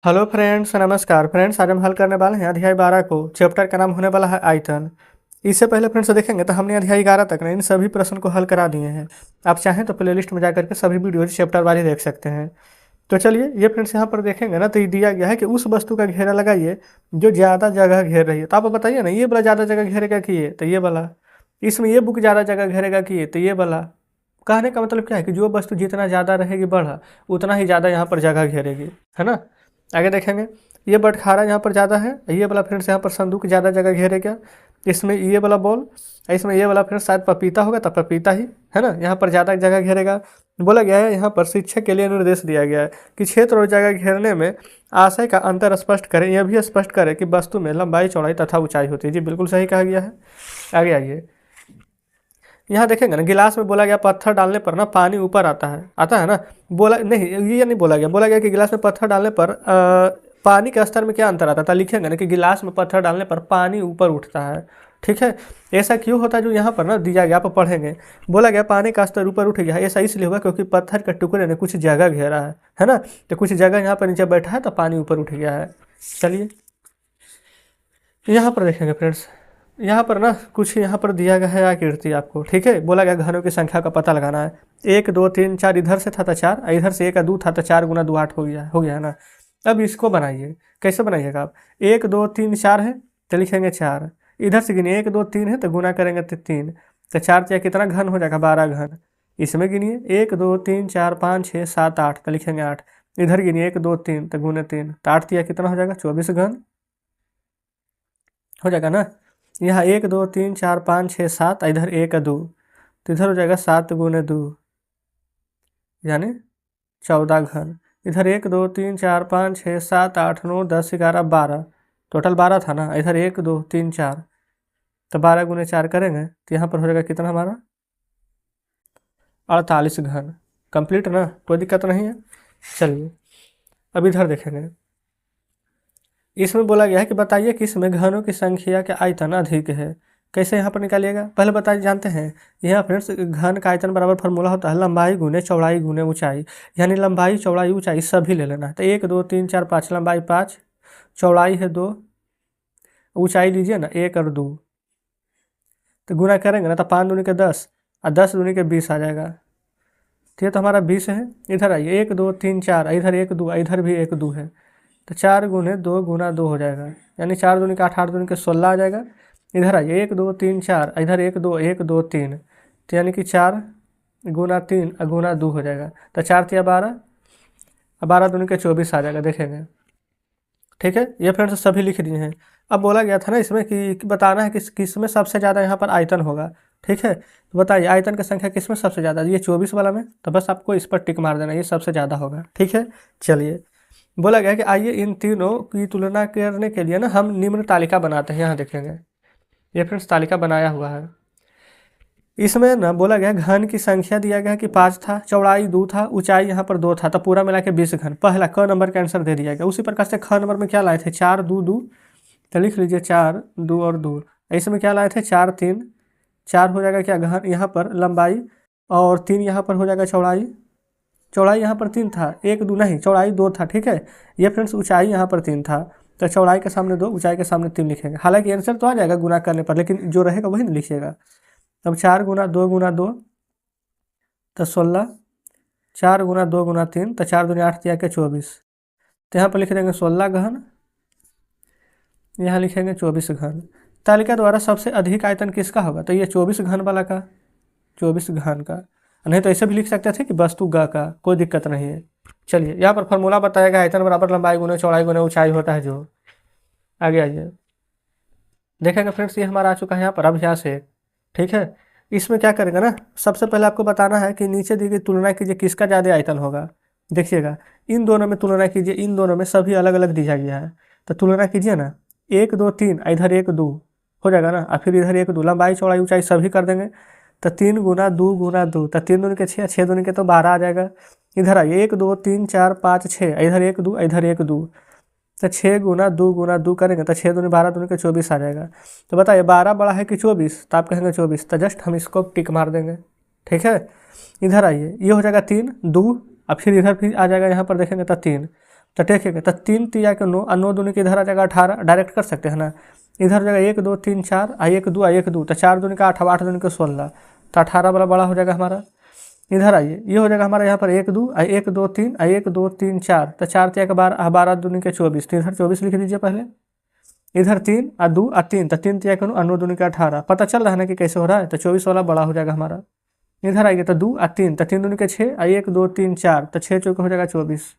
Hello friends, नमस्कार friends. आज हम हल करने वाले हैं अध्याय 12 को। चैप्टर का नाम होने वाला है आयतन। इससे पहले फ्रेंड्स देखेंगे तो हमने अध्याय 11 तक इन सभी प्रश्न को हल करा दिए हैं। आप चाहें तो प्लेलिस्ट में जाकर के सभी वीडियोज चैप्टर वाले देख सकते हैं। तो चलिए ये फ्रेंड्स यहाँ पर देखेंगे ना, तो ये दिया गया है कि उस वस्तु का घेरा लगाइए जो ज़्यादा जगह घेर रही है। तो आप बताइए ना, ये वाला ज़्यादा जगह घेरेगा कि ये, तो ये वाला। इसमें ये बुक ज़्यादा जगह घेरेगा कि ये, तो ये वाला। कहने का मतलब क्या है कि जो वस्तु जितना ज़्यादा रहेगी बढ़ा, उतना ही ज़्यादा यहाँ पर जगह घेरेगी, है ना। आगे देखेंगे, ये बटखारा यहाँ पर ज़्यादा है, ये वाला फ्रेंड्स यहाँ पर संदूक ज़्यादा जगह घेरेगा। इसमें ये वाला बॉल, इसमें ये वाला फ्रेंड्स शायद पपीता होगा, तब पपीता ही है ना, यहाँ पर ज़्यादा जगह घेरेगा। बोला गया है यहाँ पर शिक्षक के लिए निर्देश दिया गया है कि क्षेत्र और जगह घेरने में आशय का अंतर स्पष्ट करें। यह भी स्पष्ट करें कि वस्तु में लंबाई, चौड़ाई तथा ऊंचाई होती है। जी बिल्कुल सही कहा गया है। आगे आइए, यहाँ देखेंगे ना, गिलास में बोला गया पत्थर डालने पर ना पानी ऊपर आता है ना। बोला नहीं, ये नहीं बोला गया कि गिलास में पत्थर डालने पर पानी के स्तर में क्या अंतर आता था। लिखेंगे ना कि गिलास में पत्थर डालने पर पानी ऊपर उठता है। ठीक है, ऐसा क्यों होता है जो यहाँ पर ना दिया गया, आप पढ़ेंगे। बोला गया पानी का स्तर ऊपर उठ गया, ऐसा इसलिए हुआ क्योंकि पत्थर के टुकड़े ने कुछ जगह घेरा है ना। तो कुछ जगह यहाँ पर नीचे बैठा है तो पानी ऊपर उठ गया है। चलिए यहाँ पर देखेंगे फ्रेंड्स, यहाँ पर ना कुछ यहाँ पर दिया गया है आकृति आपको। ठीक है, बोला गया घनों की संख्या का पता लगाना है। 1 2 3 4, इधर से था तो 4, इधर से 1 2 था तो 4 गुना 2 8 हो गया है ना। अब इसको बनाइए, कैसे बनाइएगा आप। 1 2 3 4 है तो लिखेंगे 4, इधर से गिनिए 1 2 3 है तो गुना करेंगे तो 3, तो 4 चाहे कितना घन हो जाएगा, 12 घन। इसमें गिनिए 1 2 3 4 5 6 7 8 तो लिखेंगे 8, इधर गिनिए 1 2 3 तो गुने 3, तो 8 तिया कितना हो जाएगा, 24 घन हो जाएगा ना। यहाँ 1 2 3 4 5 6 7, इधर 1 2, तो इधर हो जाएगा 7 गुने 2 यानी 14 घन। इधर 1 2 3 4 5 6 7 8 9 10 11 12, टोटल 12 था ना। इधर 1 2 3 4, तो 12 गुने 4 करेंगे तो यहाँ पर हो जाएगा कितना हमारा, 48 घन। कंप्लीट ना, कोई दिक्कत नहीं है। चलिए अब इधर देखेंगे, इसमें बोला गया है कि बताइए कि इसमें घनों की संख्या के आयतन अधिक है। कैसे यहाँ पर निकालिएगा, पहले बताइए, जानते हैं यहाँ फ्रेंड्स घन का आयतन बराबर फार्मूला होता है लंबाई गुने चौड़ाई गुने ऊंचाई। यानी लंबाई चौड़ाई ऊंचाई सभी ले लेना है। तो 1 2 3 4 5, लंबाई 5, चौड़ाई है 2, ऊंचाई लीजिए ना 1 और 2, तो गुना करेंगे ना तो 5 दूनी के 10 और 10 दूनी के 20 आ जाएगा। तो ये तो हमारा 20 है। इधर आइए 1 2 3 4, इधर 1 2, इधर भी 1 2 है, तो 4 गुने 2 गुना 2 हो जाएगा, यानी 4 दूनी के 8, 8 दूनी के 16 आ जाएगा। इधर आइए 1 2 3 4, इधर 1 2 1 2 3, तो यानी कि 4 गुना 3 गुना 2 हो जाएगा, तो 4 तिया 12, 12 दूनी के 24 आ जाएगा। देखेंगे ठीक है, ये फ्रेंड्स सभी लिख दिए हैं। अब बोला गया था ना इसमें कि बताना है किस में सबसे ज़्यादा यहाँ पर आयतन होगा। ठीक है, तो बताइए आयतन की संख्या किस में सबसे ज़्यादा, ये 24 वाला में, तो बस आपको इस पर टिक मार देना, ये सबसे ज़्यादा होगा। ठीक है, चलिए बोला गया कि आइए इन तीनों की तुलना करने के लिए ना हम निम्न तालिका बनाते हैं। यहाँ देखेंगे ये फ्रेंड्स तालिका बनाया हुआ है। इसमें ना बोला गया घन की संख्या दिया गया कि 5 था, चौड़ाई 2 था, ऊंचाई यहाँ पर 2 था, तो पूरा मिला के 20 घन। पहला क नंबर का आंसर दे दिया गया। उसी प्रकार से ख नंबर में क्या लाए थे, 4 2 2, तो लिख लीजिए 4 2 और 2। इसमें क्या लाए थे, 4 3, 4 हो जाएगा क्या घन यहाँ पर लंबाई, और 3 यहाँ पर हो जाएगा चौड़ाई। चौड़ाई यहाँ पर 3 था, 1 2 नहीं, चौड़ाई 2 था। ठीक है, ये फ्रेंड्स ऊंचाई यहाँ पर 3 था, तो चौड़ाई के सामने 2, ऊंचाई के सामने 3 लिखेंगे। हालांकि आंसर तो आ जाएगा गुना करने पर, लेकिन जो रहेगा वही नहीं लिखिएगा। अब 4 गुना 2 गुना 2 तो 16, 4 गुना 2 गुना 3 तो 4 दूनी 8 तिया के 24, तो यहाँ पर लिख देंगे 16 घन, यहाँ लिखेंगे 24 घन। तालिका द्वारा सबसे अधिक आयतन किसका होगा, तो ये 24 घन वाला का, 24 घन का। नहीं तो ऐसे भी लिख सकते थे कि वस्तु ग का, कोई दिक्कत नहीं है। चलिए यहाँ पर फॉर्मूला बताएगा आयतन बराबर लंबाई गुने चौड़ाई गुने ऊंचाई होता है जो। आगे आइए देखेंगे फ्रेंड्स, ये हमारा आ चुका है यहाँ पर अभ्यास है। ठीक है, इसमें क्या करेंगे ना, सबसे पहले आपको बताना है कि नीचे दी गई तुलना कीजिए किसका ज़्यादा आयतन होगा। देखिएगा इन दोनों में तुलना कीजिए, इन दोनों में सभी अलग अलग दिया गया है, तो तुलना कीजिए ना। 1 2 3, इधर 1 2 हो जाएगा ना, और फिर इधर 1 2, लंबाई चौड़ाई ऊंचाई सभी कर देंगे, तो 3 गुना 2 गुना 2, तो 3 दूनी के 6, 6 दूनी के तो 12 आ जाएगा। इधर आइए 1 2 3 4 5 6, इधर 1 2, इधर 1 2, तो 6 गुना 2 करेंगे तो 6 दूनी 12 दूनी के 24 आ जाएगा। तो बताइए 12 बड़ा है कि 24, तो आप कहेंगे 24, तो जस्ट हम इसको टिक मार देंगे। ठीक है, इधर आइए ये हो जाएगा 3 2, और फिर इधर भी आ जाएगा, यहाँ पर देखेंगे तो 3, तो देखिएगा, तो 3 तिया के 9 और 9 दूनी के इधर आ जाएगा 18, डायरेक्ट कर सकते हैं ना। इधर हो जाएगा 1 2 3 4 और 1 2 और 1 2, तो 4 दूनी का 8, 8 दूनी का 16, तो 18 वाला बड़ा हो जाएगा हमारा। इधर आइए, ये हो जाएगा हमारा यहाँ पर 1 2 और 1 2 3 और 1 2 3 4, तो 4 तिया के 12, 12 दूनी के 24, तो इधर 24 लिख दीजिए पहले। इधर 3 और 2 और 3, तो 3 तिया के 9 और 9 दूनी का 18, पता चल रहा है ना कि कैसे हो रहा है। तो 24 वाला बड़ा हो जाएगा हमारा। इधर आइए, तो 2 और 3, तो 3 दूनी के 6 और 1 2 3 4, तो 6 चौके हो जाएगा 24।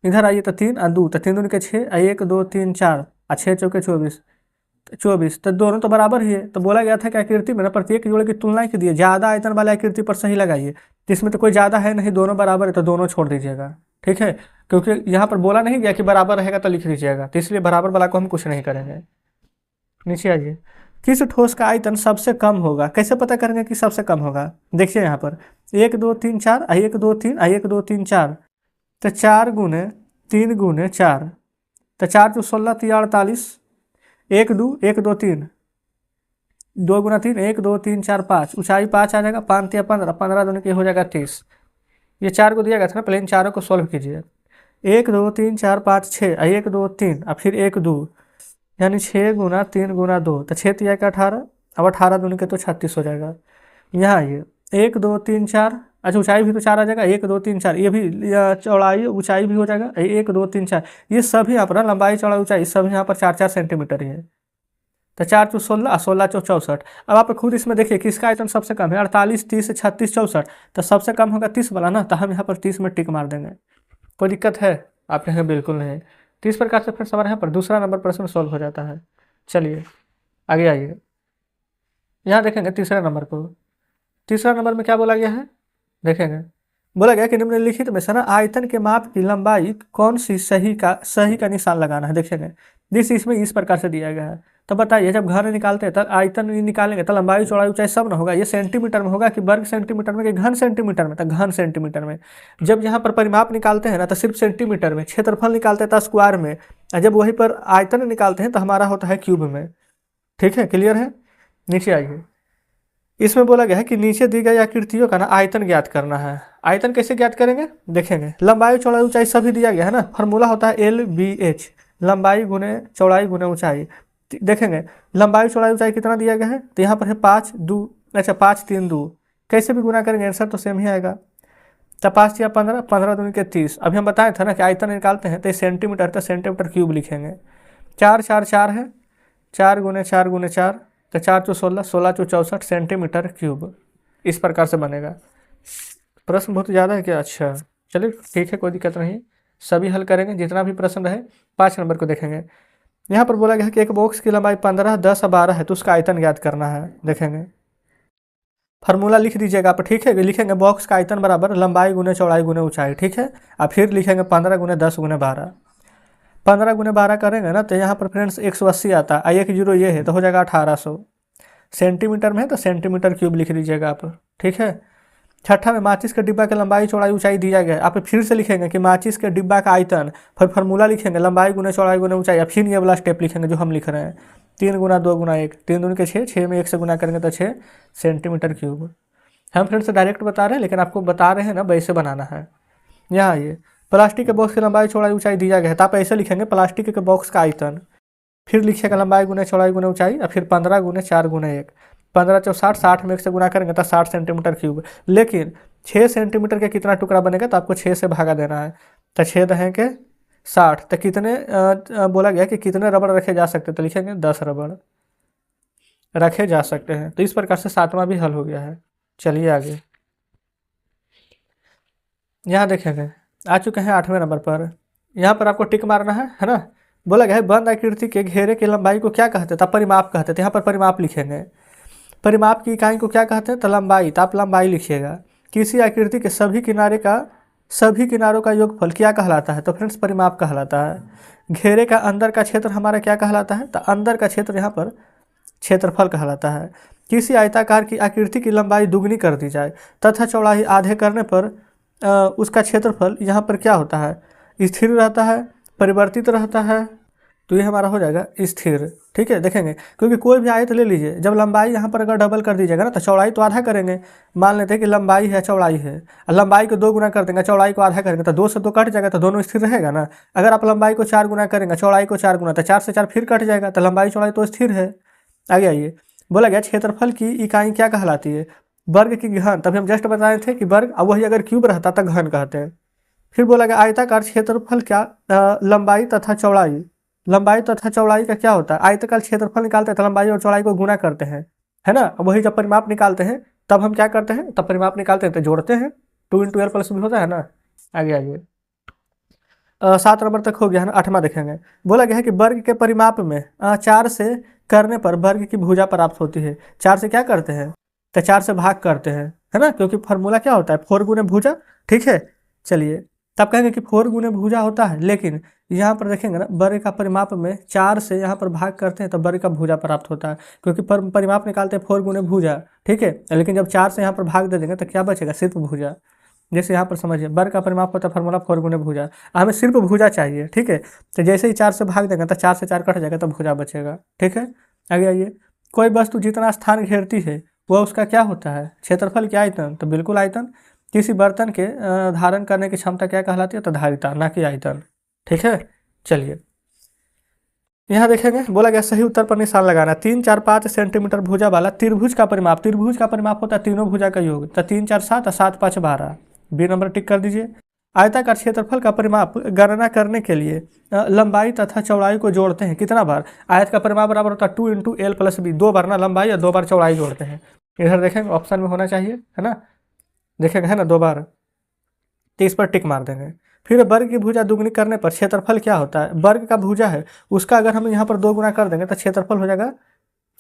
इधर आइए, तो 3 और 2, तो 3 दूनी के 6 और 1 2 3 4 और 6 चौके 24, 24, तो दोनों तो बराबर ही है। तो बोला गया था कि आकृति में ना प्रत्येक जोड़े की तुलना कीजिए, ज़्यादा आयतन वाले आकृति पर सही लगाइए। जिसमें तो कोई ज़्यादा है नहीं, दोनों बराबर है, तो दोनों छोड़ दीजिएगा, ठीक है। क्योंकि यहाँ पर बोला नहीं गया कि बराबर रहेगा तो लिख दीजिएगा, तो इसलिए बराबर वाला को हम कुछ नहीं करेंगे। नीचे आइए, किस ठोस का आयतन सबसे कम होगा, कैसे पता करेंगे कि सबसे कम होगा। देखिए यहाँ पर 1 2 3 4 और 1 2 3 और 1 2 3 4, तो 4 गुने 3 गुने 4, तो 4 तो 16 3 48, 1 2 1 2 3, 2 गुना 3 1 2 3 4 5, ऊंचाई 5 आ जाएगा, 5 या 15, 15 दोनों के हो जाएगा 30। ये 4 को दिया गया था ना, पहले इन चारों को सॉल्व कीजिए। 1 2 3 4 5 6 और 1 2 3 और फिर 1 2, यानी 6 गुना 3 गुना 2, तो 6 तिया का 18, अब 18 दोनों के तो 36 हो जाएगा। यहाँ ये 1 2 3 4, अच्छा ऊंचाई भी तो 4 आ जाएगा, 1 2 3 4, ये भी चौड़ाई ऊंचाई भी हो जाएगा 1 2 3 4, ये सभी यहाँ पर लंबाई चौड़ाई ऊंचाई सभी यहाँ पर 4 सेंटीमीटर ही है। तो 4 चौ 16 और 16 चौ 64। अब आप खुद इसमें देखिए किसका आयतन सबसे कम है, 48 30 36 64, तो सबसे कम होगा 30 वाला ना, तो हम यहाँ पर 30 में टिक मार देंगे। कोई दिक्कत है आप कहेंगे बिल्कुल नहीं। तो इस प्रकार से फिर हमारे यहाँ पर दूसरा नंबर प्रश्न सॉल्व हो जाता है। चलिए आगे आइए, यहाँ देखेंगे तीसरे नंबर को। तीसरा नंबर में क्या बोला गया है, देखेंगे बोला गया कि निम्नलिखित में से ना आयतन के माप की लंबाई कौन सी सही का निशान लगाना है। देखेंगे जिस इसमें इस प्रकार से दिया गया है, तो बताइए जब घन निकालते हैं तब आयतन निकालेंगे तो लंबाई चौड़ाई ऊंचाई सब ना होगा, ये सेंटीमीटर में होगा कि वर्ग सेंटीमीटर में कि घन सेंटीमीटर में, तो घन सेंटीमीटर में। जब यहाँ पर परिमाप निकालते हैं ना तो सिर्फ सेंटीमीटर में, क्षेत्रफल निकालते हैं तो स्क्वायर में, और जब वहीं पर आयतन निकालते हैं तो हमारा होता है क्यूब में। ठीक है, क्लियर है। नीचे आइए, इसमें बोला गया है कि नीचे दी गई आकृतियों का ना आयतन ज्ञात करना है। आयतन कैसे ज्ञात करेंगे, देखेंगे लंबाई चौड़ाई ऊंचाई सभी दिया गया है ना, फार्मूला होता है LBH, लंबाई गुने चौड़ाई गुने ऊंचाई। देखेंगे लंबाई चौड़ाई ऊंचाई कितना दिया गया है, तो यहाँ पर है 5 2, अच्छा 5 3 2, कैसे भी गुना करेंगे आंसर तो सेम ही आएगा। तो 5 या 15, 15 दूनी के 30। अभी हम बताए थे ना कि आयतन निकालते हैं तो सेंटीमीटर, तो सेंटीमीटर क्यूब लिखेंगे। 4 4 4 है, 4 गुने 4 गुने 4, तो 4 चौ 16, 16 चौ 64 सेंटीमीटर क्यूब। इस प्रकार से बनेगा। प्रश्न बहुत ज़्यादा है क्या, अच्छा चलिए ठीक है, कोई दिक्कत नहीं, सभी हल करेंगे जितना भी प्रश्न रहे। 5 नंबर को देखेंगे, यहाँ पर बोला गया है कि एक बॉक्स की लंबाई 15 10 और 12 है, तो उसका आयतन ज्ञात करना है। देखेंगे फार्मूला लिख दीजिएगा आप, ठीक है। लिखेंगे बॉक्स का आयतन बराबर लंबाई गुने चौड़ाई गुने ऊंचाई, ठीक है। और फिर लिखेंगे 15 गुने 10 गुने 12, 15 गुने 12 करेंगे ना तो यहाँ पर फ्रेंड्स 180 आता है, 1 जीरो ये है तो हो जाएगा 1800। सेंटीमीटर में है तो सेंटीमीटर क्यूब लिख लीजिएगा आप, ठीक है। छठा में माचिस के डिब्बा की लंबाई चौड़ाई ऊंचाई दिया गया है, आप फिर से लिखेंगे कि माचिस के डिब्बा का आयतन, फिर फार्मूला लिखेंगे लंबाई गुने चौड़ाई गुने ऊंचाई, फिर ये वाला स्टेप लिखेंगे जो हम लिख रहे हैं, 3 गुना 2 गुना 1, 3 दूनी के 6, 6 में 1 से गुना करेंगे तो 6 सेंटीमीटर क्यूब। हम फ्रेंड्स डायरेक्ट बता रहे हैं लेकिन आपको बता रहे हैं ना वैसे बनाना है। यहाँ ये प्लास्टिक के बॉक्स की लंबाई चौड़ाई ऊंचाई दिया गया है, तो आप ऐसे लिखेंगे प्लास्टिक के बॉक्स का आयतन, फिर लिखिएगा लंबाई गुने चौड़ाई गुने ऊंचाई, और फिर 15 गुने 4 गुने 1, 15 चौ 60, 60 में 1 से गुना करेंगे तो 60 सेंटीमीटर क्यूब। लेकिन 6 सेंटीमीटर के कितना टुकड़ा बनेगा, तो आपको 6 से भागा देना है, तो 6 दहें के 60, तो कितने बोला गया कि कितने रबड़ रखे जा सकते, तो लिखेंगे 10 रबड़ रखे जा सकते हैं। तो इस प्रकार से 7वां भी हल हो गया है। चलिए आगे, यहाँ देखेंगे आ चुके हैं 8वें नंबर पर। यहाँ पर आपको टिक मारना है ना। बोला गया है बंद आकृति के घेरे की लंबाई को क्या कहते हैं, तो परिमाप कहते थे। यहाँ पर परिमाप लिखेंगे, परिमाप की इकाई को क्या कहते हैं, तो लंबाई, तो आप लंबाई लिखिएगा। किसी आकृति के सभी किनारों का योगफल क्या कहलाता है, तो फ्रेंड्स परिमाप कहलाता है। घेरे का अंदर का क्षेत्र हमारा क्या कहलाता है, तो अंदर का क्षेत्र यहाँ पर क्षेत्रफल कहलाता है। किसी आयताकार की आकृति की लंबाई दुगनी कर दी जाए तथा चौड़ाई आधे करने पर उसका क्षेत्रफल यहाँ पर क्या होता है, स्थिर रहता है, परिवर्तित रहता है, तो ये हमारा हो जाएगा स्थिर। ठीक है, देखेंगे क्योंकि कोई भी आयत ले लीजिए, जब लंबाई यहाँ पर अगर डबल कर दीजिएगा ना तो चौड़ाई तो आधा करेंगे। मान लेते हैं कि लंबाई है चौड़ाई है, लंबाई को 2 गुना कर देंगे, चौड़ाई को आधा करेंगे तो 2 से 2 कट जाएगा, तो दोनों स्थिर रहेगा ना। अगर आप लंबाई को 4 गुना करेंगे, चौड़ाई को 4 गुना, तो 4 से 4 फिर कट जाएगा, तो लंबाई चौड़ाई तो स्थिर है। आगे आइए, बोला गया क्षेत्रफल की इकाई क्या कहलाती है? वर्ग की घन। तभी हम जस्ट बताए थे कि वर्ग, अब वही अगर क्यूब रहता तो घन कहते हैं। फिर बोला गया आयताकार क्षेत्रफल क्या लंबाई तथा चौड़ाई। लंबाई तथा चौड़ाई का क्या होता है? आयताकार क्षेत्रफल निकालते हैं तो लंबाई और चौड़ाई को गुना करते हैं, है ना। वही जब परिमाप निकालते हैं तब हम क्या करते हैं? तब परिमाप निकालते हैं तो जोड़ते हैं, 2 × L + B होता है ना। आगे आइए, 7 नंबर तक हो गया है ना। 8वां देखेंगे, बोला गया है कि वर्ग के परिमाप में 4 से करने पर वर्ग की भुजा प्राप्त होती है। 4 से क्या करते हैं? तो 4 से भाग करते हैं, है ना, क्योंकि फार्मूला क्या होता है? 4 गुने भुजा। ठीक है, चलिए तब कहेंगे कि 4 गुने भुजा होता है, लेकिन यहाँ पर देखेंगे ना वर्ग का परिमाप में 4 से यहाँ पर भाग करते हैं तो वर्ग का भुजा प्राप्त होता है, क्योंकि परिमाप निकालते हैं 4 गुने भुजा। ठीक है, लेकिन जब 4 से यहाँ पर भाग दे देंगे तो क्या बचेगा? सिर्फ भुजा। जैसे यहाँ पर समझिए, वर्ग का परिमाप होता है फार्मूला 4 गुने भुजा, हमें सिर्फ भुजा चाहिए। ठीक है, तो जैसे ही 4 से भाग देंगे तो 4 से 4 कट जाएगा तो भुजा बचेगा। ठीक है, आगे आइए, कोई वस्तु जितना स्थान घेरती है वह उसका क्या होता है? क्षेत्रफल क्या आयतन? तो बिल्कुल आयतन। किसी बर्तन के धारण करने की क्षमता क्या कहलाती है? तो धारिता, ना कि आयतन। ठीक है, चलिए यहाँ देखेंगे, बोला गया सही उत्तर पर निशान लगाना। 3, 4, 5 सेंटीमीटर भुजा वाला त्रिभुज का परिमाप, त्रिभुज का परिमाप होता है तीनों भुजा का योग, तो 3, 4, 7 और 7, 5, 12। बी नंबर टिक कर दीजिए। आयताकार क्षेत्रफल का परिमाप गणना करने के लिए लंबाई तथा चौड़ाई को जोड़ते हैं कितना बार? आयत का परिमाप बराबर होता है 2 × L + B, 2 बार ना लंबाई और 2 बार चौड़ाई जोड़ते हैं। इधर देखेंगे ऑप्शन में होना चाहिए, है ना, देखेंगे है ना 2 बार, तो इस पर टिक मार देंगे। फिर वर्ग की भुजा दुगनी करने पर क्षेत्रफल क्या होता है? वर्ग का भुजा है उसका अगर हम यहाँ पर 2 गुना कर देंगे तो क्षेत्रफल हो जाएगा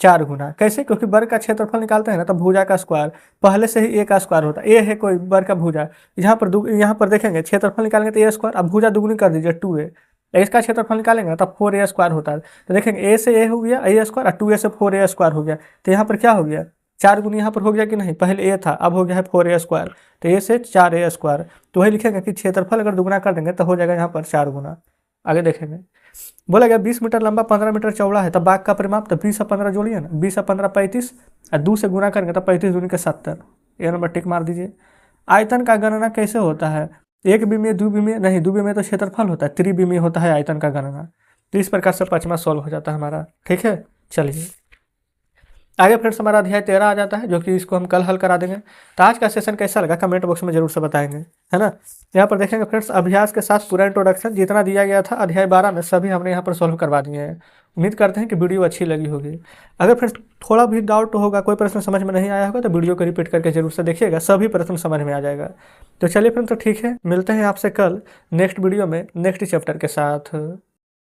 4 गुना। कैसे? क्योंकि वर्ग का क्षेत्रफल निकालते हैं ना तो भुजा का स्क्वायर पहले से ही a का स्क्वायर होता है। ए है कोई वर्ग का भुजा, यहाँ पर देखेंगे क्षेत्रफल निकालेंगे तो a², अब भुजा दुगनी कर दीजिए 2a, इसका क्षेत्रफल निकालेंगे तब 4a² होता है। तो देखेंगे a से a हो गया a² और 2a से 4a² हो गया, तो यहाँ पर क्या हो गया? 4 गुना यहाँ पर हो गया कि नहीं? पहले a था, अब हो गया है 4a², तो a से 4a²। तो वही लिखेंगे कि क्षेत्रफल अगर दुगुना कर देंगे तो हो जाएगा यहाँ पर 4 गुना। आगे देखेंगे, बोला गया 20 मीटर लंबा 15 मीटर चौड़ा है, तब बाग का परिमाप, तो 20 और 15 जोड़िए ना, 20 और 15 35 और 2 से गुना करेंगे तो 35 दूनी के 70। ये नंबर टिक मार दीजिए। आयतन का गणना कैसे होता है? एक विमीय, द्विविमीय नहीं, द्विविमीय तो क्षेत्रफल होता है, त्रिविमीय होता है आयतन का गणना। तो इस प्रकार से 5वां सॉल्व हो जाता है हमारा। ठीक है, चलिए आगे फ्रेंड्स हमारा अध्याय 13 आ जाता है, जो कि इसको हम कल हल करा देंगे। तो आज का सेशन कैसा लगा कमेंट बॉक्स में जरूर से बताएंगे, है ना। यहाँ पर देखेंगे फ्रेंड्स अभ्यास के साथ पूरा इंट्रोडक्शन जितना दिया गया था अध्याय 12 में सभी हमने यहाँ पर सॉल्व करवा दिए हैं। उम्मीद करते हैं कि वीडियो अच्छी लगी होगी। अगर फ्रेंड्स थोड़ा भी डाउट होगा, कोई प्रश्न समझ में नहीं आया होगा तो वीडियो को रिपीट करके जरूर से देखिएगा, सभी प्रश्न समझ में आ जाएगा। तो चलिए फ्रेंड्स, तो ठीक है, मिलते हैं आपसे कल नेक्स्ट वीडियो में नेक्स्ट चैप्टर के साथ।